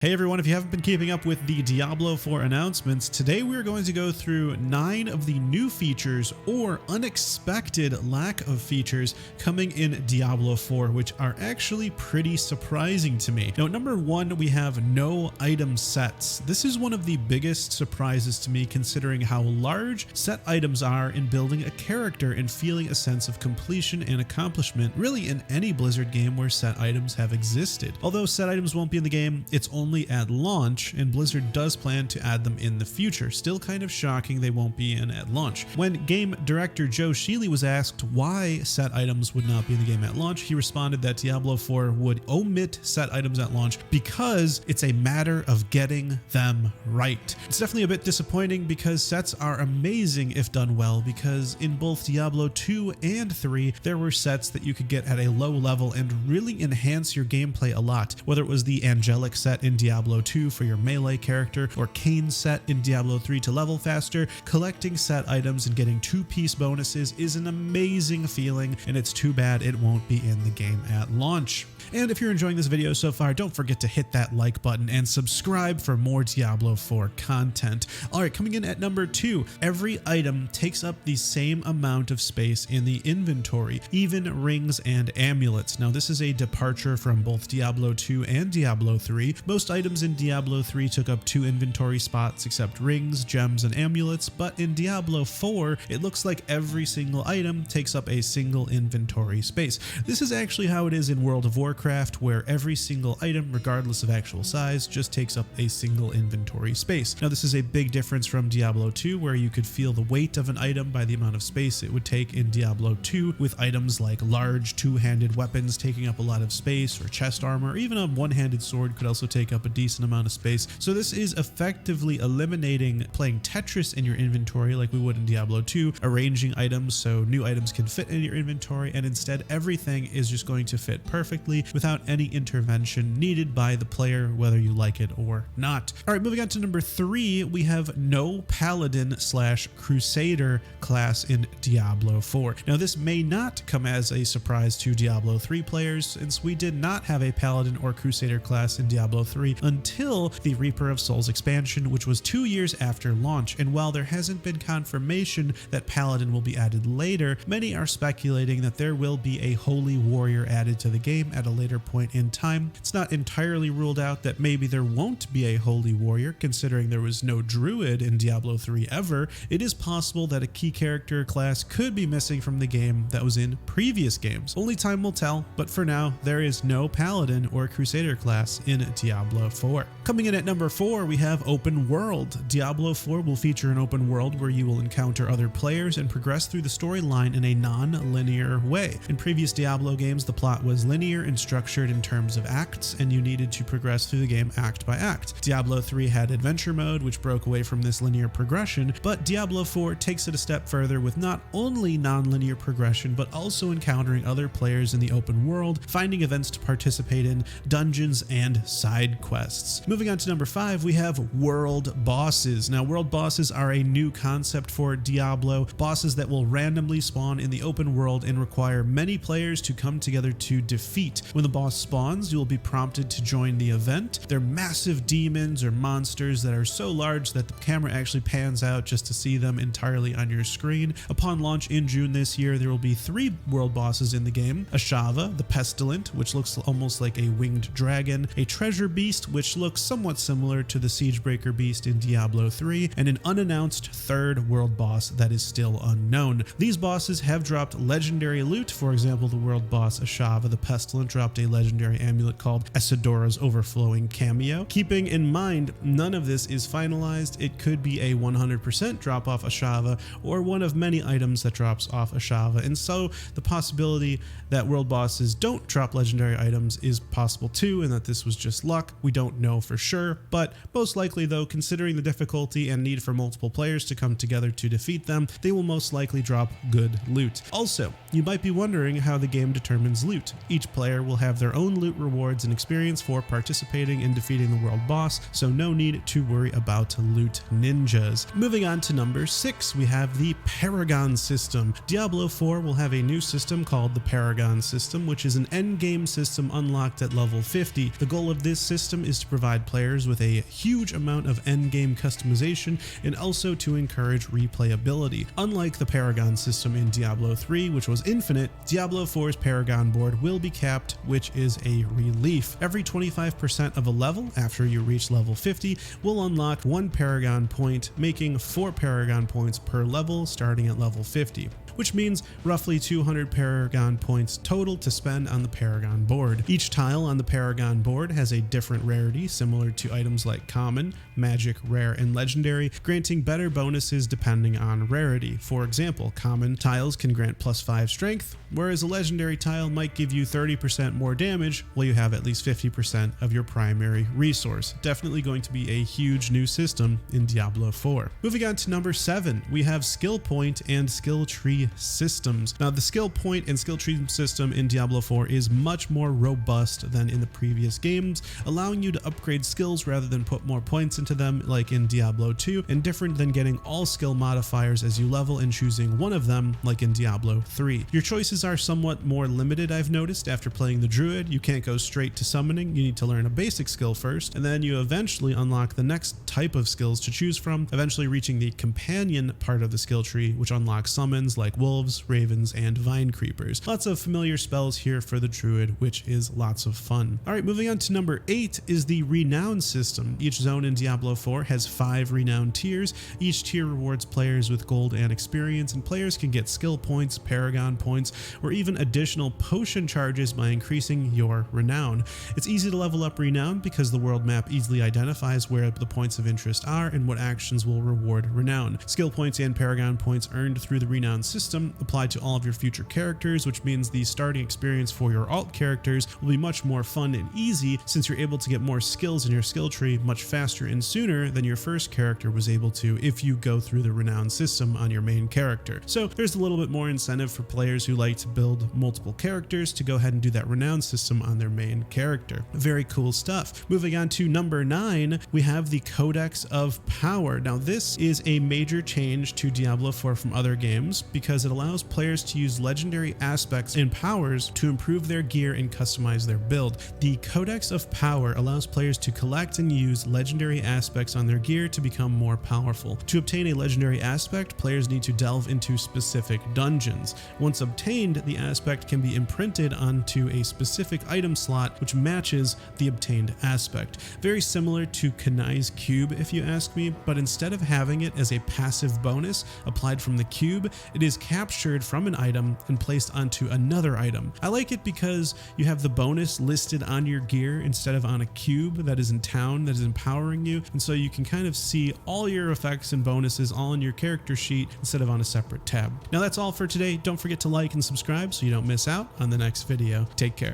Hey everyone, if you haven't been keeping up with the Diablo 4 announcements, today we're going to go through 9 of the new features or unexpected lack of features coming in Diablo 4, which are actually pretty surprising to me. Now, number 1, we have no item sets. This is one of the biggest surprises to me considering how large set items are in building a character and feeling a sense of completion and accomplishment, really in any Blizzard game where set items have existed. Although set items won't be in the game, it's only at launch, and Blizzard does plan to add them in the future. Still kind of shocking they won't be in at launch. When game director Joe Sheely was asked why set items would not be in the game at launch, he responded that Diablo 4 would omit set items at launch because it's a matter of getting them right. It's definitely a bit disappointing because sets are amazing if done well, because in both Diablo 2 and 3 there were sets that you could get at a low level and really enhance your gameplay a lot, whether it was the Angelic set in Diablo 2 for your melee character, or Cain set in Diablo 3 to level faster. Collecting set items and getting 2-piece bonuses is an amazing feeling, and it's too bad it won't be in the game at launch. And if you're enjoying this video so far, don't forget to hit that like button and subscribe for more Diablo 4 content. Alright, coming in at number 2, every item takes up the same amount of space in the inventory, even rings and amulets. Now, this is a departure from both Diablo 2 and Diablo 3. Most items in Diablo 3 took up 2 inventory spots except rings, gems, and amulets, but in Diablo 4, it looks like every single item takes up a single inventory space. This is actually how it is in World of Warcraft, where every single item, regardless of actual size, just takes up a single inventory space. Now, this is a big difference from Diablo 2, where you could feel the weight of an item by the amount of space it would take in Diablo 2, with items like large two-handed weapons taking up a lot of space, or chest armor, or even a one-handed sword could also take up a decent amount of space. So this is effectively eliminating playing Tetris in your inventory like we would in Diablo 2, arranging items so new items can fit in your inventory, and instead everything is just going to fit perfectly without any intervention needed by the player, whether you like it or not. All right, moving on to number 3, we have no Paladin / Crusader class in Diablo 4. Now, this may not come as a surprise to Diablo 3 players, since we did not have a Paladin or Crusader class in Diablo 3 until the Reaper of Souls expansion, which was 2 years after launch. And while there hasn't been confirmation that Paladin will be added later, many are speculating that there will be a Holy Warrior added to the game at a later point in time. It's not entirely ruled out that maybe there won't be a Holy Warrior, considering there was no Druid in Diablo 3 ever. It is possible that a key character class could be missing from the game that was in previous games. Only time will tell, but for now, there is no Paladin or Crusader class in Diablo 4. Coming in at number 4, we have Open World. Diablo 4 will feature an open world where you will encounter other players and progress through the storyline in a non-linear way. In previous Diablo games, the plot was linear and structured in terms of acts, and you needed to progress through the game act by act. Diablo 3 had adventure mode, which broke away from this linear progression, but Diablo 4 takes it a step further with not only non-linear progression, but also encountering other players in the open world, finding events to participate in, dungeons, and side quests. Moving on to number 5, we have world bosses. Now, world bosses are a new concept for Diablo, bosses that will randomly spawn in the open world and require many players to come together to defeat. When the boss spawns, you will be prompted to join the event. They're massive demons or monsters that are so large that the camera actually pans out just to see them entirely on your screen. Upon launch in June this year, there will be 3 world bosses in the game: Ashava, the Pestilent, which looks almost like a winged dragon, a treasure beast, which looks somewhat similar to the Siegebreaker beast in Diablo 3, and an unannounced 3rd world boss that is still unknown. These bosses have dropped legendary loot. For example, the world boss Ashava, the Pestilent, dropped a legendary amulet called Isidora's Overflowing Cameo. Keeping in mind, none of this is finalized. It could be a 100% drop off Ashava, or one of many items that drops off Ashava, and so the possibility that world bosses don't drop legendary items is possible too, and that this was just luck. We don't know for sure, but most likely though, considering the difficulty and need for multiple players to come together to defeat them, they will most likely drop good loot. Also, you might be wondering how the game determines loot. Each player will have their own loot rewards and experience for participating in defeating the world boss, so no need to worry about loot ninjas. Moving on to number 6, we have the Paragon System. Diablo 4 will have a new system called the Paragon System, which is an endgame system unlocked at level 50. The goal of this system is to provide provide players with a huge amount of endgame customization and also to encourage replayability. Unlike the Paragon system in Diablo 3, which was infinite, Diablo 4's Paragon board will be capped, which is a relief. Every 25% of a level after you reach level 50 will unlock 1 Paragon point, making 4 Paragon points per level starting at level 50. Which means roughly 200 Paragon points total to spend on the Paragon board. Each tile on the Paragon board has a different rarity, similar to items like Common, Magic, Rare, and Legendary, granting better bonuses depending on rarity. For example, Common tiles can grant +5 strength, whereas a Legendary tile might give you 30% more damage while you have at least 50% of your primary resource. Definitely going to be a huge new system in Diablo 4. Moving on to number 7, we have skill point and skill tree systems. Now, the skill point and skill tree system in Diablo 4 is much more robust than in the previous games, allowing you to upgrade skills rather than put more points into them like in Diablo 2, and different than getting all skill modifiers as you level and choosing one of them like in Diablo 3. Your choices are somewhat more limited, I've noticed. After playing the Druid, you can't go straight to summoning. You need to learn a basic skill first, and then you eventually unlock the next type of skills to choose from, eventually reaching the companion part of the skill tree, which unlocks summons like wolves, ravens, and vine creepers. Lots of familiar spells here for the Druid, which is lots of fun. Alright, moving on to number 8 is the Renown system. Each zone in Diablo 4 has 5 Renown tiers. Each tier rewards players with gold and experience, and players can get skill points, Paragon points, or even additional potion charges by increasing your Renown. It's easy to level up Renown because the world map easily identifies where the points of interest are and what actions will reward Renown. Skill points and Paragon points earned through the Renown system apply to all of your future characters, which means the starting experience for your alt characters will be much more fun and easy since you're able to get more skills in your skill tree much faster and sooner than your first character was able to if you go through the Renown system on your main character. So there's a little bit more incentive for players who like to build multiple characters to go ahead and do that Renown system on their main character. Very cool stuff. Moving on to number 9, we have the Codex of Power. Now, this is a major change to Diablo 4 from other games because it allows players to use legendary aspects and powers to improve their gear and customize their build. The Codex of Power allows players to collect and use legendary aspects on their gear to become more powerful. To obtain a legendary aspect, players need to delve into specific dungeons. Once obtained, the aspect can be imprinted onto a specific item slot which matches the obtained aspect. Very similar to Cain's cube if you ask me, but instead of having it as a passive bonus applied from the cube, it is captured from an item and placed onto another item. I like it because you have the bonus listed on your gear instead of on a cube that is in town that is empowering you, and so you can kind of see all your effects and bonuses all in your character sheet instead of on a separate tab. Now that's all for today. Don't forget to like and subscribe so you don't miss out on the next video. Take care.